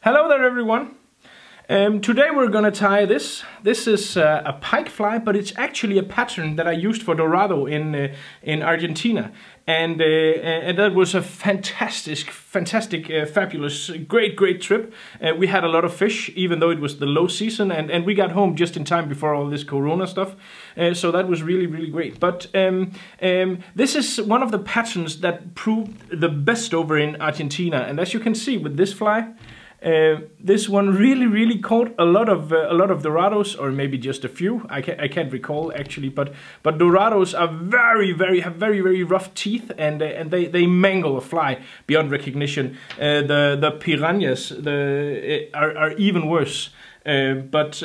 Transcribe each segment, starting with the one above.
Hello there everyone. Today we're gonna tie this. This is a pike fly, but it's actually a pattern that I used for Dorado in Argentina, and that was a fantastic, fabulous, great trip. We had a lot of fish, even though it was the low season, and we got home just in time before all this Corona stuff. So that was really great. But this is one of the patterns that proved the best over in Argentina, and as you can see with this fly. This one really caught a lot of Dorados, or maybe just a few. I can't recall actually, but Dorados are have very rough teeth, and they mangle a fly beyond recognition. The piranhas are even worse. But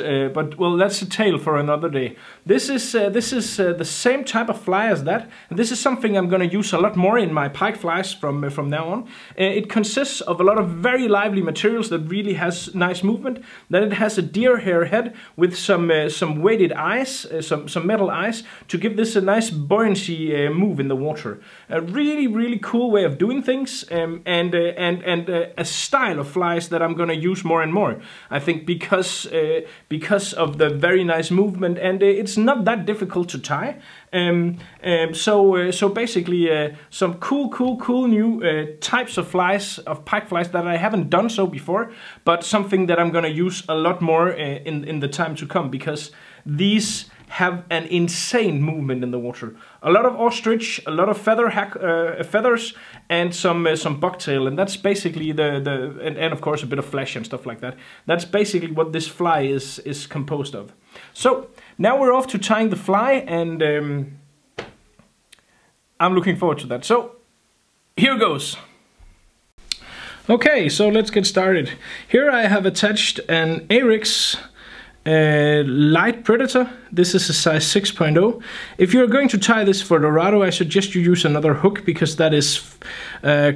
well, that's a tale for another day. This is the same type of fly as that. And this is something I'm going to use a lot more in my pike flies from now on. It consists of a lot of very lively materials that really has nice movement. Then it has a deer hair head with some weighted eyes, some metal eyes, to give this a nice buoyancy move in the water. A really cool way of doing things, and a style of flies that I'm going to use more and more. I think because of the very nice movement, and it's not that difficult to tie. So basically some cool new types of flies, of pike flies, that I haven't done so before, but something that I'm gonna use a lot more in the time to come, because these have an insane movement in the water. A lot of ostrich, a lot of feathers, and some bucktail, and that's basically and of course a bit of flesh and stuff like that. That's basically what this fly is composed of. So now we're off to tying the fly, and I'm looking forward to that. So here goes. Okay, so let's get started. Here I have attached an Ahrex light predator. This is a size 6.0. If you're going to tie this for Dorado, I suggest you use another hook, because that is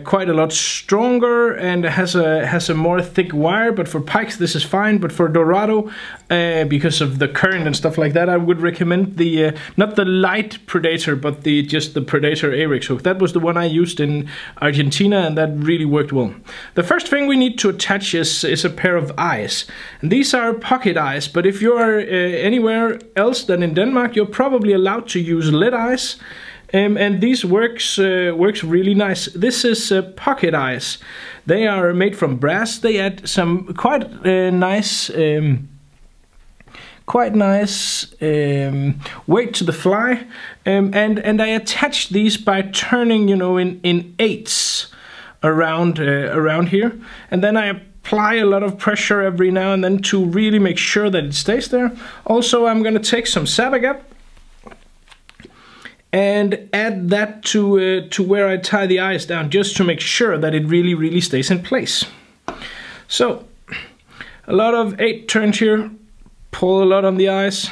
quite a lot stronger and has a more thick wire. But for pikes this is fine, but for Dorado, because of the current and stuff like that, I would recommend the not the light predator, but just the predator Ahrex hook. That was the one I used in Argentina, and that really worked well. The first thing we need to attach is a pair of eyes, and these are pocket eyes, but if you are anywhere else than in Denmark, you're probably allowed to use lead eyes, and these works really nice. This is pocket eyes. They are made from brass. They add some quite nice weight to the fly, and I attach these by turning, you know, in eighths around here, and then I apply a lot of pressure every now and then to really make sure that it stays there. Also, I'm going to take some Sabagap and add that to where I tie the eyes down, just to make sure that it really stays in place. So a lot of 8 turns here. Pull a lot on the eyes,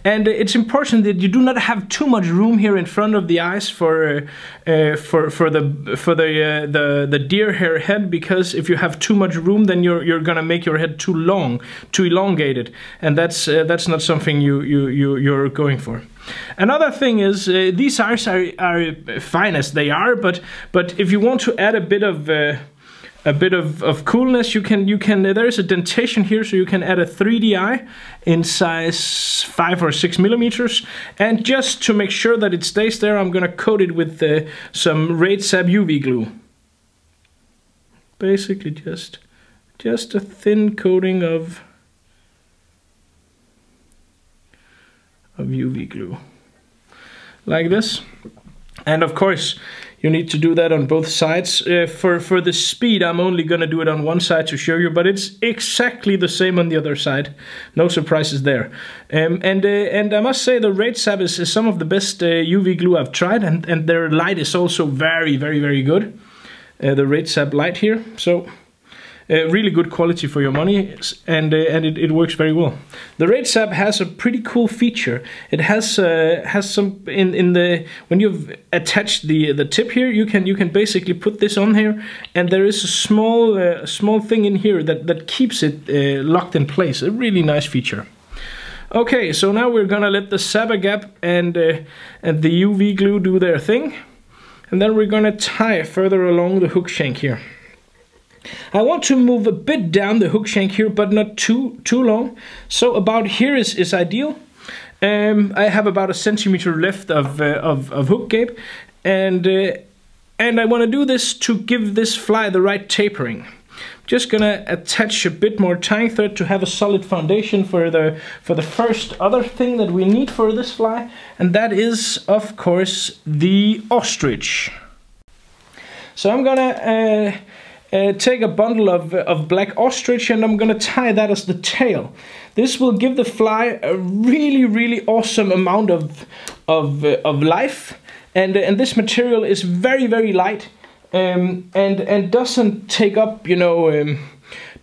and it's important that you do not have too much room here in front of the eyes for the deer hair head, because if you have too much room, then you're gonna make your head too long, too elongated, and that's not something you're going for. Another thing is these eyes are fine as they are, but if you want to add a bit of coolness, you can there is a dentation here, so you can add a 3D eye in size 5 or 6 millimeters, and just to make sure that it stays there, I'm gonna coat it with some Raid Sab UV glue. Basically just a thin coating of UV glue, like this. And of course, you need to do that on both sides. For the speed, I'm only going to do it on one side to show you, but it's exactly the same on the other side. No surprises there. And I must say the Raid Sab is some of the best UV glue I've tried, and their light is also very good. The Raid Sab light here. So really good quality for your money, and it works very well. The Raid Sab has a pretty cool feature. It has some when you've attached the tip here, you can basically put this on here, and there is a small thing in here that keeps it locked in place. A really nice feature. Okay, so now we're gonna let the Sabagap and the UV glue do their thing, and then we're gonna tie further along the hook shank here. I want to move a bit down the hook shank here, but not too long. So about here is ideal. I have about 1 centimeter left of hook gape, and I want to do this to give this fly the right tapering. Just gonna attach a bit more tying thread to have a solid foundation for the first other thing that we need for this fly, and that is, of course, the ostrich. So I'm gonna take a bundle of black ostrich, and I'm gonna tie that as the tail. This will give the fly a really awesome amount of life, and this material is very light, and doesn't take up, you know,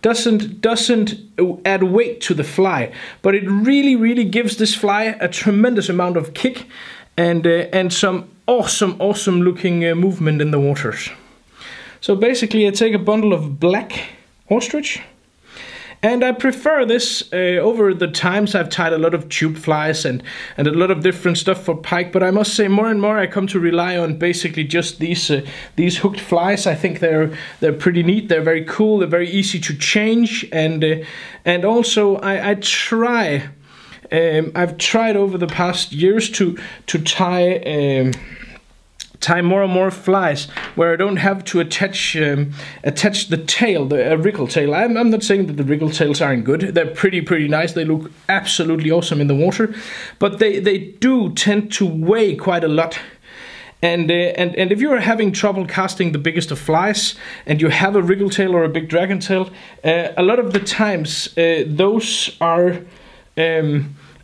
doesn't add weight to the fly, but it really gives this fly a tremendous amount of kick and some awesome looking movement in the waters. So basically I take a bundle of black ostrich, and I prefer this over the times I've tied a lot of tube flies and a lot of different stuff for pike, but I must say more and more I come to rely on basically just these hooked flies. I think they're pretty neat, they're very cool, they're very easy to change, and also I've tried over the past years to tie more and more flies where I don't have to attach the tail, a wriggle tail. I'm not saying that the wriggle tails aren't good. They're pretty nice. They look absolutely awesome in the water, but they do tend to weigh quite a lot. And if you're having trouble casting the biggest of flies and you have a wriggle tail or a big dragon tail, a lot of the times those are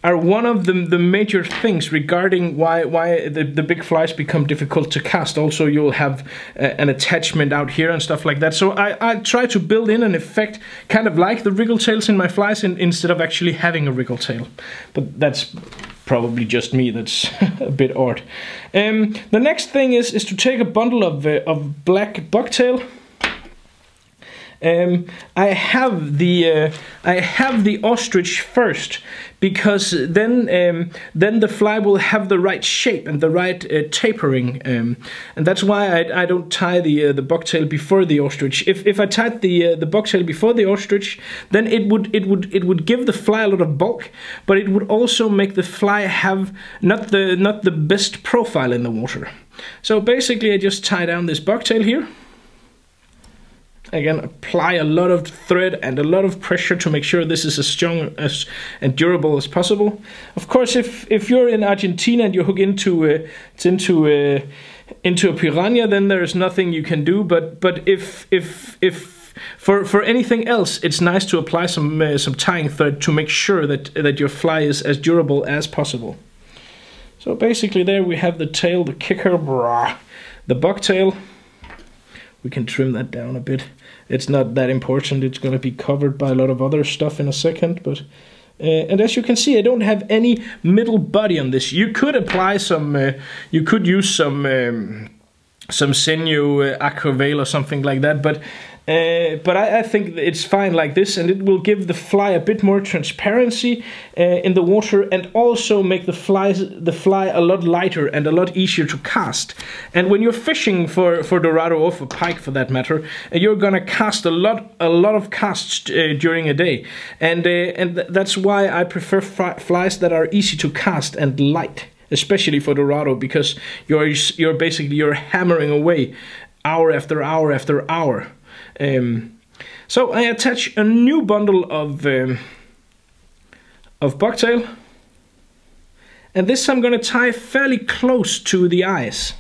one of the major things regarding why the big flies become difficult to cast. Also, you'll have an attachment out here and stuff like that. So I try to build in an effect kind of like the wriggle tails in my flies instead of actually having a wriggle tail. But that's probably just me, that's a bit odd. The next thing is to take a bundle of black bucktail. I have the ostrich first, because then the fly will have the right shape and the right tapering, and that's why I don't tie the bucktail before the ostrich. If I tied the bucktail before the ostrich, then it would give the fly a lot of bulk, but it would also make the fly have not the best profile in the water. So basically I just tie down this bucktail here. Again, apply a lot of thread and a lot of pressure to make sure this is as strong and durable as possible. Of course, if you're in Argentina and you hook into a piranha, then there's nothing you can do. But if for anything else, it's nice to apply some tying thread to make sure that your fly is as durable as possible. So basically, there we have the tail, the kicker, the bucktail. We can trim that down a bit. It's not that important. It's going to be covered by a lot of other stuff in a second. But and as you can see, I don't have any middle body on this. You could apply some. You could use some sinew, acroveil or something like that. But I think it's fine like this, and it will give the fly a bit more transparency in the water, and also make the fly a lot lighter and a lot easier to cast. And when you're fishing for dorado or for pike, for that matter, you're gonna cast a lot of casts during a day, and that's why I prefer flies that are easy to cast and light, especially for dorado, because you're hammering away hour after hour after hour. So I attach a new bundle of bucktail, and this I'm going to tie fairly close to the eyes.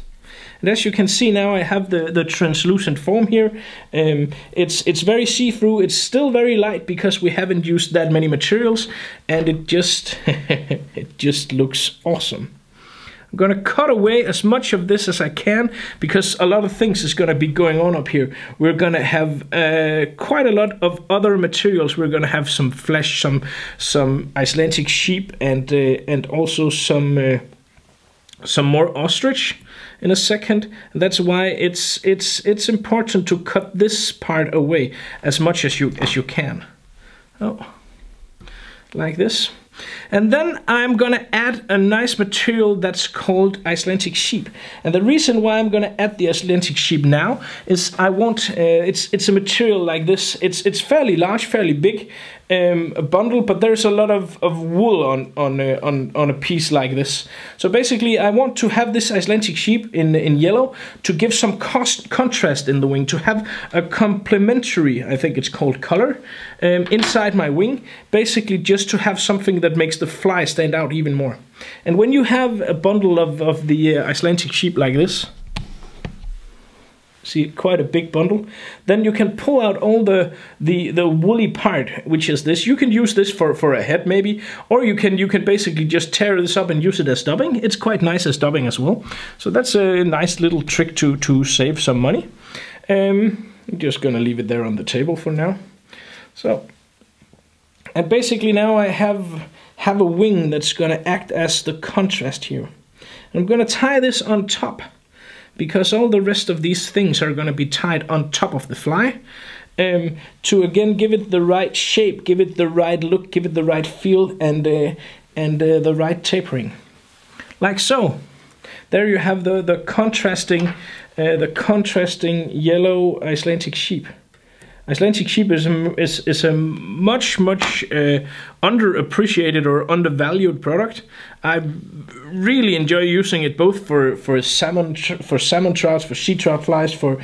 And as you can see now, I have the translucent foam here. It's very see-through. It's still very light because we haven't used that many materials, and it just it just looks awesome. I'm going to cut away as much of this as I can, because a lot of things is going to be going on up here. We're going to have quite a lot of other materials. We're going to have some flesh, some Icelandic sheep, and also some more ostrich in a second. And that's why it's important to cut this part away as much as you can. Oh, like this. And then I'm gonna add a nice material that's called Icelandic Sheep. And the reason why I'm gonna add the Icelandic Sheep now is I want, it's a material like this. It's fairly large, fairly big, a bundle, but there's a lot of wool on a piece like this. So basically I want to have this Icelandic Sheep in yellow to give some contrast in the wing, to have a complementary, I think it's called, color inside my wing, basically just to have something that makes the fly stand out even more. And when you have a bundle of the Icelandic Sheep like this, see, quite a big bundle, then you can pull out all the woolly part, which is this. You can use this for a head maybe, or you can basically just tear this up and use it as dubbing. It's quite nice as dubbing as well. So that's a nice little trick to save some money. I'm just gonna leave it there on the table for now. So, and basically now I have a wing that's gonna act as the contrast here. I'm gonna tie this on top, because all the rest of these things are going to be tied on top of the fly, to again give it the right shape, give it the right look, give it the right feel, and the right tapering, like so. There you have the contrasting yellow Icelandic Sheep. Icelandic Sheep is a much underappreciated or undervalued product. I really enjoy using it both for salmon trouts, for sea trout flies, for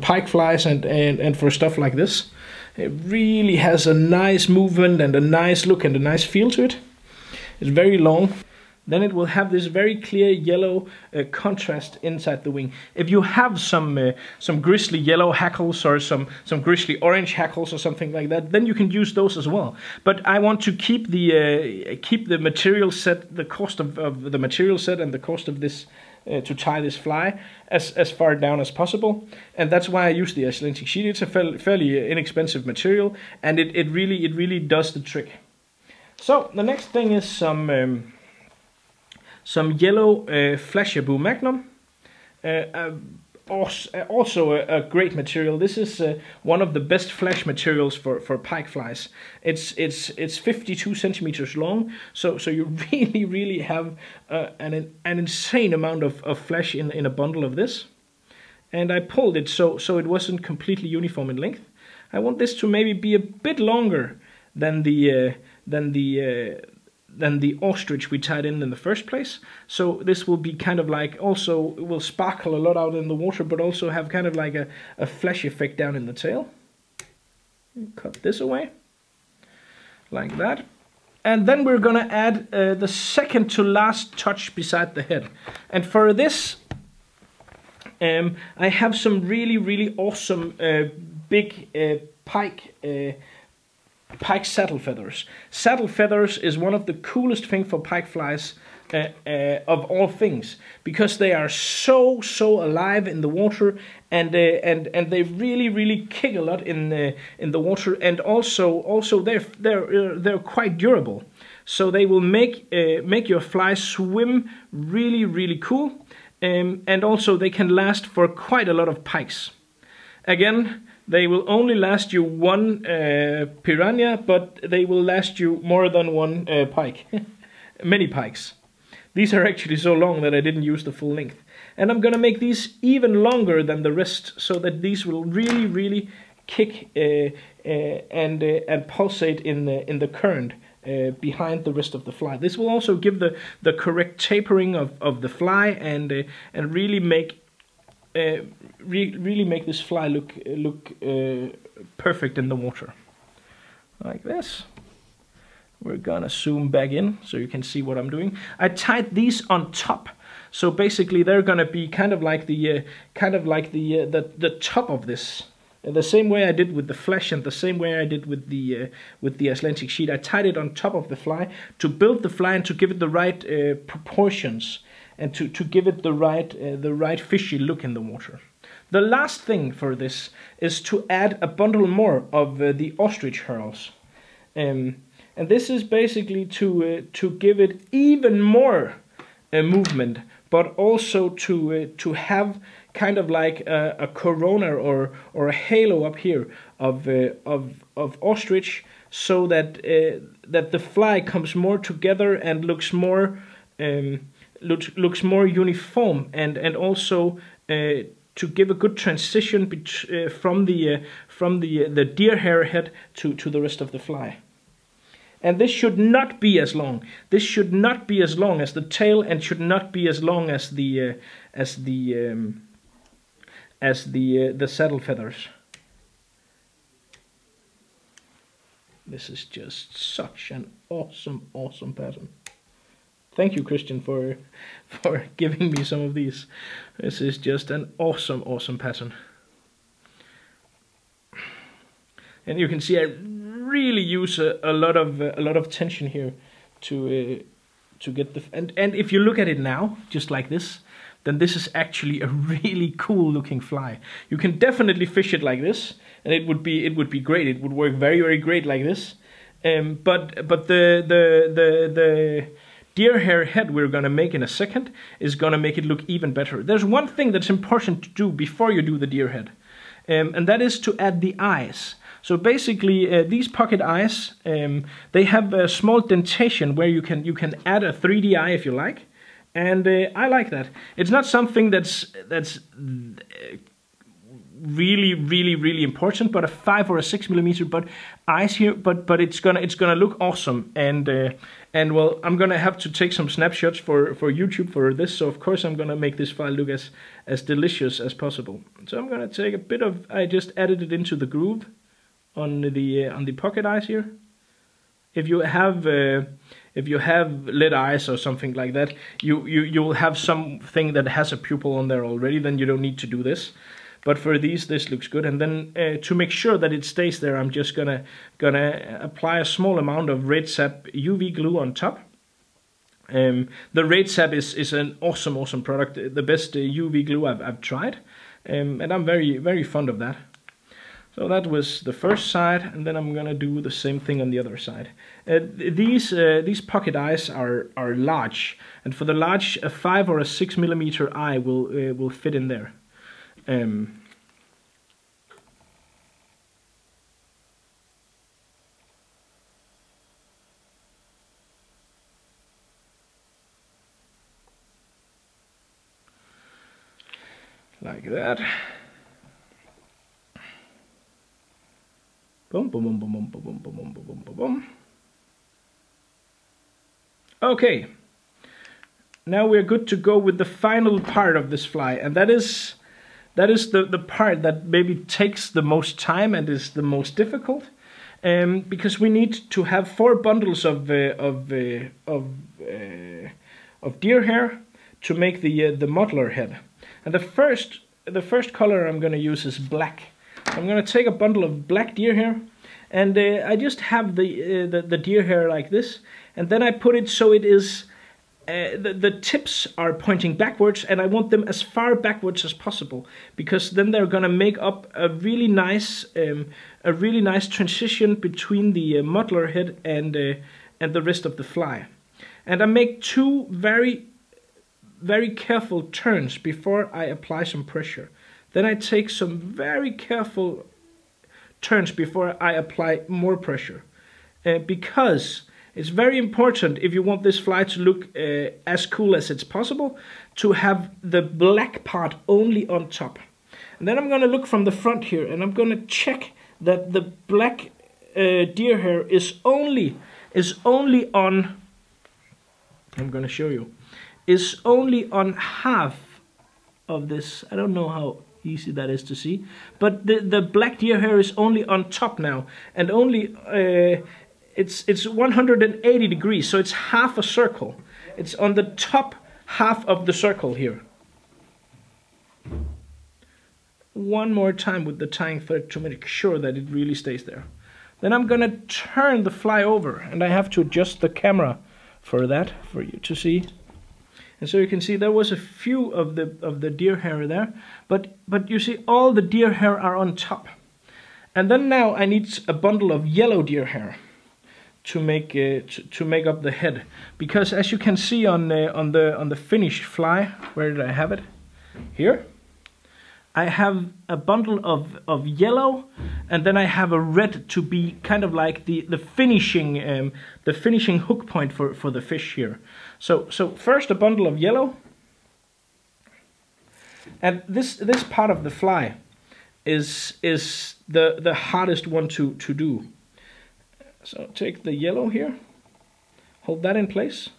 pike flies, and for stuff like this. It really has a nice movement and a nice look and a nice feel to it. It's very long. Then it will have this very clear yellow contrast inside the wing. If you have some grizzly yellow hackles or some grizzly orange hackles or something like that, then you can use those as well. But I want to keep the material set, the cost of the material set and the cost of this to tie this fly as far down as possible. And that's why I use the Icelandic Sheep. It's a fairly inexpensive material, and it really does the trick. So the next thing is some yellow Flashaboo Magnum, also a great material. This is one of the best flash materials for pike flies. It's 52 centimeters long, so you really have an insane amount of flash in a bundle of this. And I pulled it so it wasn't completely uniform in length. I want this to maybe be a bit longer than the ostrich we tied in the first place. So this will be kind of like, also it will sparkle a lot out in the water, but also have kind of like a flash effect down in the tail. Cut this away like that, and then we're gonna add the second to last touch beside the head. And for this I have some really awesome big pike saddle feathers. Saddle feathers is one of the coolest things for pike flies of all things, because they are so alive in the water, and they really kick a lot in the water, and also they're quite durable. So they will make your fly swim really cool, and also they can last for quite a lot of pikes. Again, they will only last you one piranha, but they will last you more than one pike. Many pikes. These are actually so long that I didn't use the full length. And I'm gonna make these even longer than the rest, so that these will really kick and pulsate in the current behind the rest of the fly. This will also give the correct tapering of the fly, and really make this fly look perfect in the water, like this. We're gonna zoom back in so you can see what I'm doing. I tied these on top, so basically they're gonna be kind of like the top of this, the same way I did with the flesh and the same way I did with the Icelandic Sheep. I tied it on top of the fly to build the fly and to give it the right proportions, and to give it the right fishy look in the water. The last thing for this is to add a bundle more of the ostrich hurls, and this is basically to give it even more movement, but also to have kind of like a corona or a halo up here of ostrich, so that that the fly comes more together and looks more uniform, and also to give a good transition from the deer hair head to the rest of the fly. And this should not be as long. This should not be as long as the tail, and should not be as long as the saddle feathers. This is just such an awesome pattern. Thank you, Christian, for giving me some of these. This is just an awesome pattern. And you can see I really use a lot of tension here to get the and if you look at it now, just like this, then this is actually a really cool looking fly. You can definitely fish it like this, and it would be great. It would work very great like this. But the deer hair head we're gonna make in a second is gonna make it look even better. There's one thing that's important to do before you do the deer head, and that is to add the eyes. So basically, these pocket eyes, they have a small dentation where you can add a 3D eye if you like, and I like that. It's not something that's really important, but a 5 or a 6 millimeter eyes here, but it's gonna look awesome. And well, I'm gonna have to take some snapshots for YouTube for this, so of course I'm gonna make this file look as delicious as possible. So I'm gonna take a bit of, I just added it into the groove on the pocket eyes here. If you have lead eyes or something like that, you'll have something that has a pupil on there already, then you don't need to do this. But for these, this looks good. And then to make sure that it stays there, I'm just gonna apply a small amount of red sap UV glue on top. The red sap is an awesome product, the best UV glue I've tried, and I'm very fond of that. So that was the first side, and then I'm gonna do the same thing on the other side. These pocket eyes are large, and for the large, a 5 or a 6 millimeter eye will fit in there. Like that. Boom, boom, boom, boom, boom, boom, boom, boom, boom, boom, boom. Okay. Now we're good to go with the final part of this fly, and that is the part that maybe takes the most time and is the most difficult, because we need to have 4 bundles of deer hair to make the modeler head. And the first color I'm going to use is black. I'm going to take a bundle of black deer hair, and I just have the deer hair like this, and then I put it so it is the tips are pointing backwards, and I want them as far backwards as possible, because then they're going to make up a really nice transition between the modeler head and the rest of the fly. And I make 2 very careful turns before I apply some pressure. Then I take some very careful turns before I apply more pressure, because it's very important, if you want this fly to look as cool as it's possible, to have the black part only on top. And then I'm going to look from the front here, and I'm going to check that the black deer hair is only on, I'm going to show you, is only on half of this. I don't know how easy that is to see, but the black deer hair is only on top now, and only it's 180 degrees, so it's half a circle. It's on the top half of the circle here. One more time with the tying thread to make sure that it really stays there. Then I'm gonna turn the fly over, and I have to adjust the camera for that, for you to see. And so you can see there was a few of the deer hair there, but you see all the deer hair are on top. And then now I need a bundle of yellow deer hair to make up the head, because as you can see on the finished fly, where did I have it? Here. I have a bundle of yellow, and then I have a red to be kind of like the finishing hook point for the fish here. So first a bundle of yellow, and this part of the fly is the hardest one to do. So take the yellow here, hold that in place,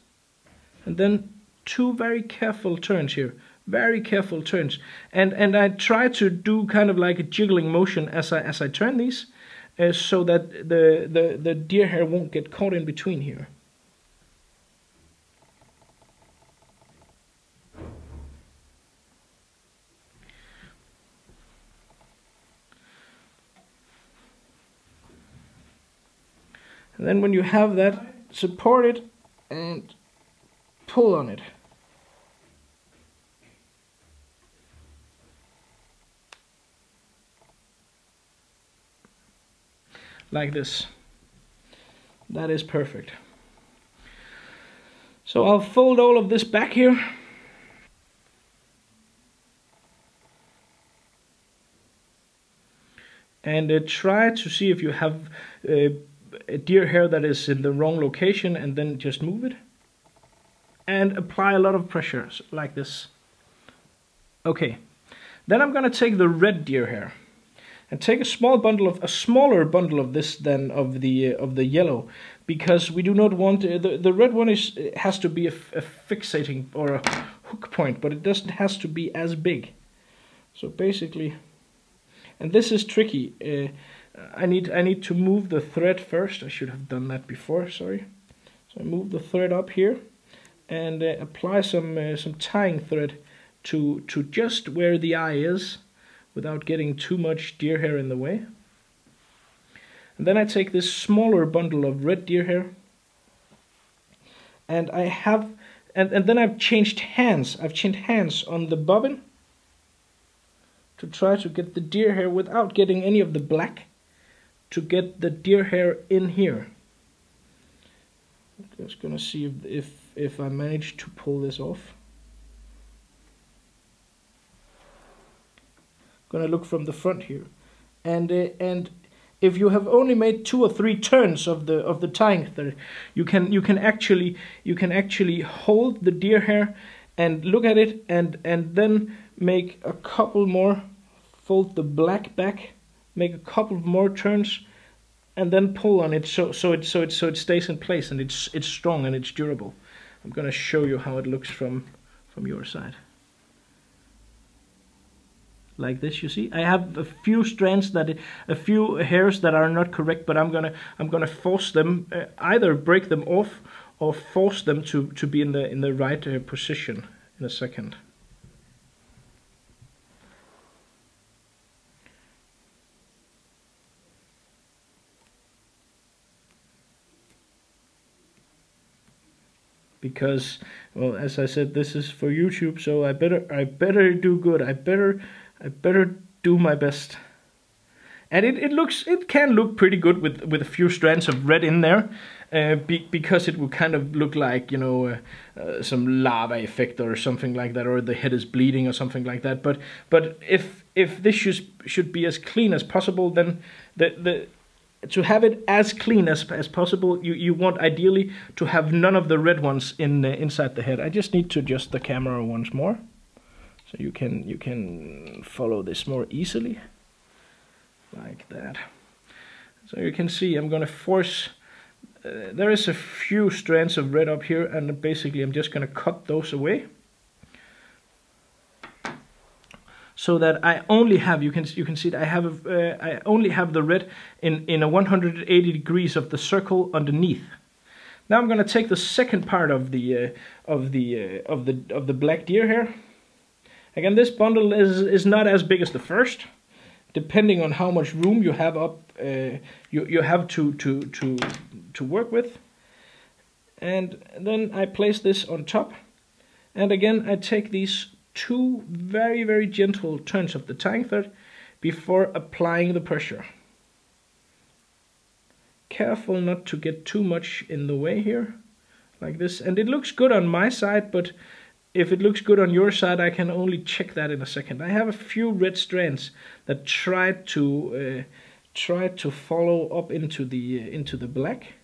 and then 2 very careful turns here. Very careful turns, and I try to do kind of like a jiggling motion as I turn these, so that the deer hair won't get caught in between here. And then when you have that, support it and pull on it. Like this. That is perfect. So I'll fold all of this back here. And try to see if you have a deer hair that is in the wrong location, and then just move it. And apply a lot of pressure, like this. Okay. Then I'm going to take the red deer hair. And take a smaller bundle of this than of the yellow, because we do not want the red one has to be a fixating or a hook point, but it doesn't has to be as big. So basically, and this is tricky. I need to move the thread first. I should have done that before. Sorry. So I move the thread up here, and apply some tying thread to just where the eye is, without getting too much deer hair in the way. And then I take this smaller bundle of red deer hair, and then I've changed hands. I've changed hands on the bobbin to try to get the deer hair without getting any of the black, to get the deer hair in here. I'm just gonna see if I manage to pull this off. Gonna look from the front here, and if you have only made 2 or 3 turns of the tying thread, you can actually hold the deer hair and look at it, and then make a couple more, fold the black back, make a couple more turns, and then pull on it so it stays in place, and it's strong and it's durable. I'm gonna show you how it looks from your side. Like this, you see, I have a few strands a few hairs that are not correct, but I'm gonna force them, either break them off or force them to be in the right position in a second. Because, well, as I said, this is for YouTube, so I better do good. I better do my best. And it can look pretty good with a few strands of red in there, because it will kind of look like, you know, some lava effect or something like that, or the head is bleeding or something like that. But if this should be as clean as possible, then to have it as clean as possible, you want ideally to have none of the red ones inside the head. I just need to adjust the camera once more, so you can follow this more easily, like that. So you can see I'm going to force, there is a few strands of red up here, and basically I'm just going to cut those away, so that I only have, you can see that I only have the red in a 180 degrees of the circle underneath. Now I'm going to take the second part of the black deer hair. Again, this bundle is not as big as the first, depending on how much room you have up, you have to work with. And then I place this on top, and again I take these 2 very, very gentle turns of the tying thread before applying the pressure. Careful not to get too much in the way here, like this. And it looks good on my side, but if it looks good on your side, I can only check that in a second. I have a few red strands that try to follow up into the black.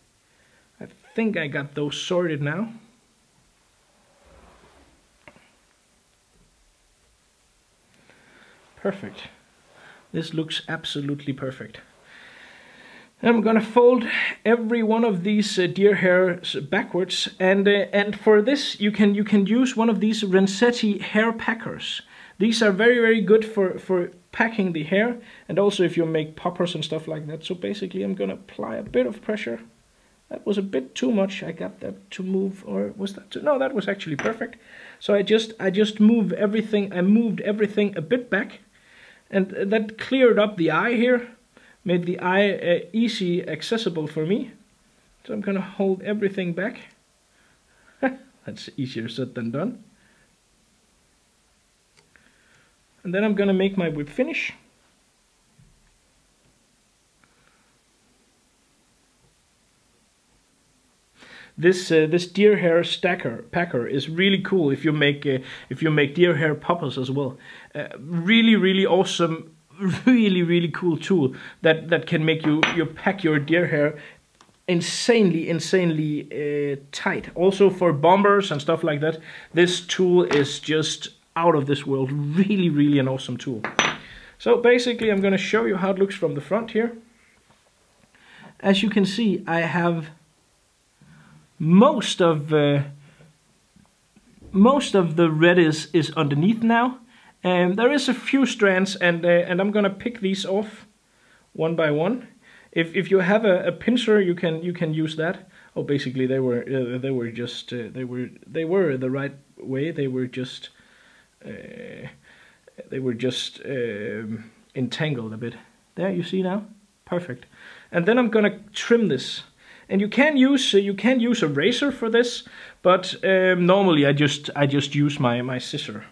I think I got those sorted now. Perfect. This looks absolutely perfect. I'm gonna fold every one of these deer hairs backwards, and for this you can use one of these Rensetti hair packers. These are very good for packing the hair, and also if you make poppers and stuff like that. So basically I'm gonna apply a bit of pressure. That was a bit too much. I got that to move, or was that too? No, that was actually perfect. So I just moved everything. I moved everything a bit back, and that cleared up the eye here. Made the eye easy accessible for me. So I'm gonna hold everything back. That's easier said than done. And then I'm gonna make my whip finish. This deer hair packer is really cool if you make deer hair poppers as well. Really awesome. Really cool tool that can make you pack your deer hair insanely tight. Also for bombers and stuff like that, this tool is just out of this world. Really an awesome tool. So basically I'm going to show you how it looks from the front here. As you can see, I have most of the red is underneath now. There is a few strands, and I'm gonna pick these off one by one. If you have a pincer, you can use that. Oh, basically they were the right way. They were just entangled a bit. There, you see now, perfect. And then I'm gonna trim this. And you can use a razor for this, but normally I just use my scissor.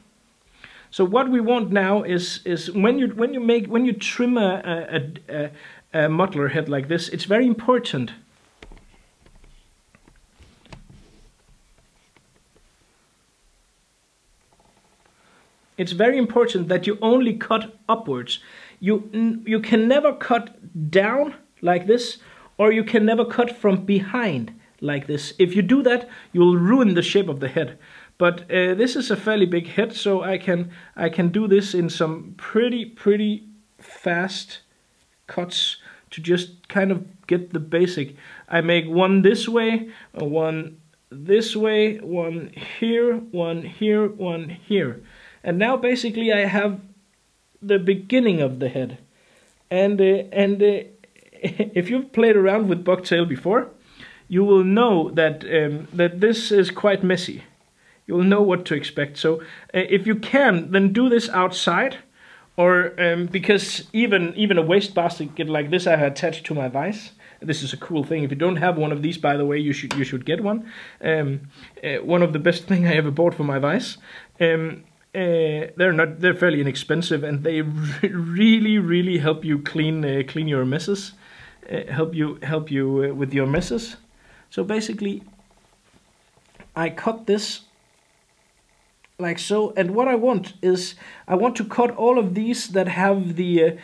So what we want now is when you trim a muttler head like this, it's very important. It's very important that you only cut upwards. You can never cut down like this, or you can never cut from behind like this. If you do that, you'll ruin the shape of the head. But this is a fairly big head, so I can do this in some pretty fast cuts to just kind of get the basic. I make one this way, one this way, one here, one here, one here. And now basically I have the beginning of the head. And if you've played around with bucktail before, you will know that that this is quite messy. You'll know what to expect. So if you can, then do this outside, or because even a waste basket like this I have attached to my vise. This is a cool thing. If you don't have one of these, by the way, you should get one. One of the best thing I ever bought for my vise. They're fairly inexpensive, and they really help you clean your messes. Help you with your messes. So basically, I cut this like so, and what I want is I want to cut all of these that have the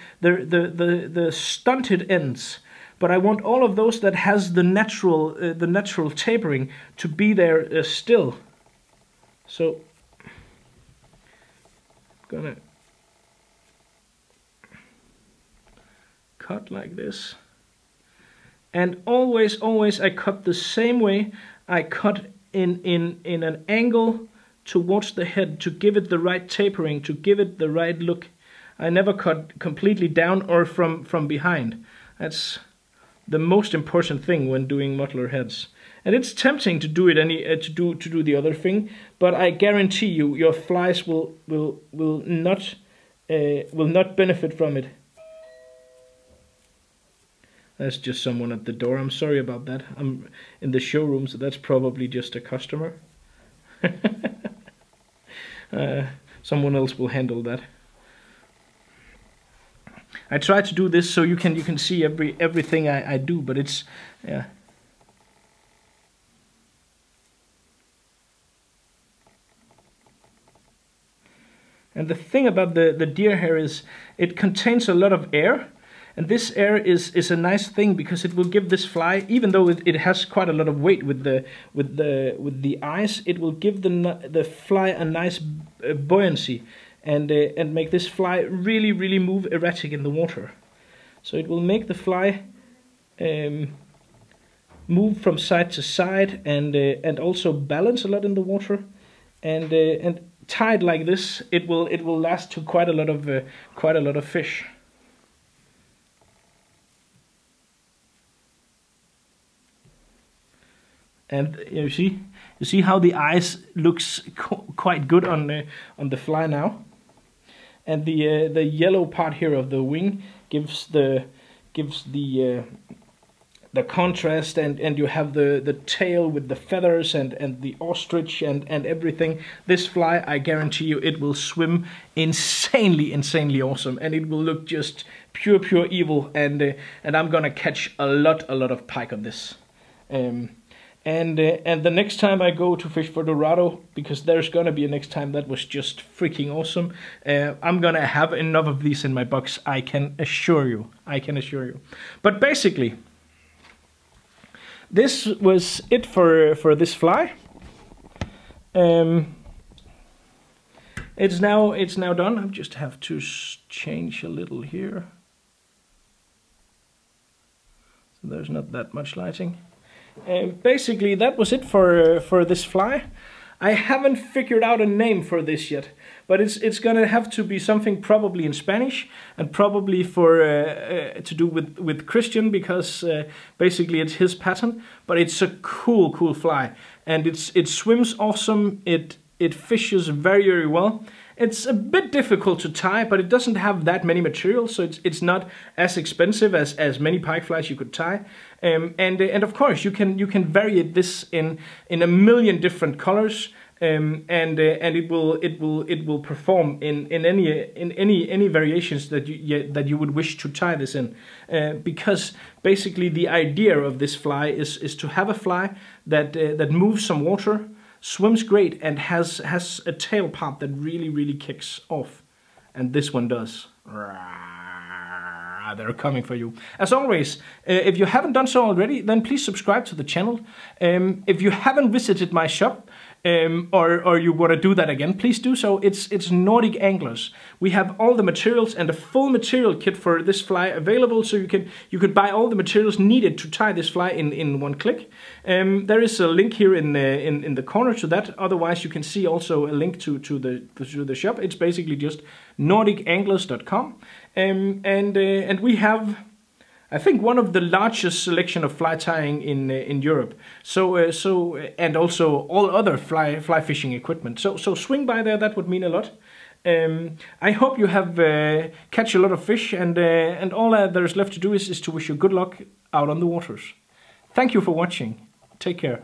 stunted ends, but I want all of those that has the natural tapering to be there still. So I'm gonna cut like this, and always I cut the same way. I cut in an angle towards the head to give it the right tapering, to give it the right look. I never cut completely down or from behind. That's the most important thing when doing muttler heads. And it's tempting to do it to do the other thing, but I guarantee you your flies will not benefit from it. That's just someone at the door. I'm sorry about that. I'm in the showroom, so that's probably just a customer. Someone else will handle that. I try to do this so you can see everything I do, but it's yeah. And the thing about the deer hair is it contains a lot of air. And this air is a nice thing because it will give this fly, even though it has quite a lot of weight with the eyes, it will give the fly a nice buoyancy and make this fly really move erratic in the water. So it will make the fly move from side to side and also balance a lot in the water. And tied like this, it will last to quite a lot of fish. And you see how the eyes looks quite good on the fly now, and the yellow part here of the wing gives the contrast, and you have the tail with the feathers and the ostrich and everything. This fly, I guarantee you, it will swim insanely awesome, and it will look just pure evil. And I'm gonna catch a lot of pike on this. And the next time I go to fish for Dorado, because there's gonna be a next time that was just freaking awesome, I'm gonna have enough of these in my box. I can assure you. But basically, this was it for this fly. It's now done. I just have to change a little here, so there's not that much lighting. Basically, that was it for this fly. I haven't figured out a name for this yet, but it's gonna have to be something probably in Spanish, and probably for to do with Christian, because basically it's his pattern. But it's a cool fly, and it swims awesome. It fishes very well. It's a bit difficult to tie, but it doesn't have that many materials, so it's not as expensive as many pike flies you could tie. And of course you can vary this in a million different colors, and it will perform in any variations that you would wish to tie this in, because basically the idea of this fly is to have a fly that moves some water, swims great, and has a tail part that really kicks off, and this one does. They're coming for you. As always, if you haven't done so already, then please subscribe to the channel. If you haven't visited my shop, or you want to do that again, please do so. It's Nordic Anglers. We have all the materials and a full material kit for this fly available, so you could buy all the materials needed to tie this fly in one click. There is a link here in the corner to that. Otherwise, you can see also a link to the shop. It's basically just nordicanglers.com, and we have, I think, one of the largest selection of fly tying in Europe. So and also all other fly fishing equipment. So swing by there. That would mean a lot. I hope you have catch a lot of fish, and all there is left to do is to wish you good luck out on the waters. Thank you for watching. Take care.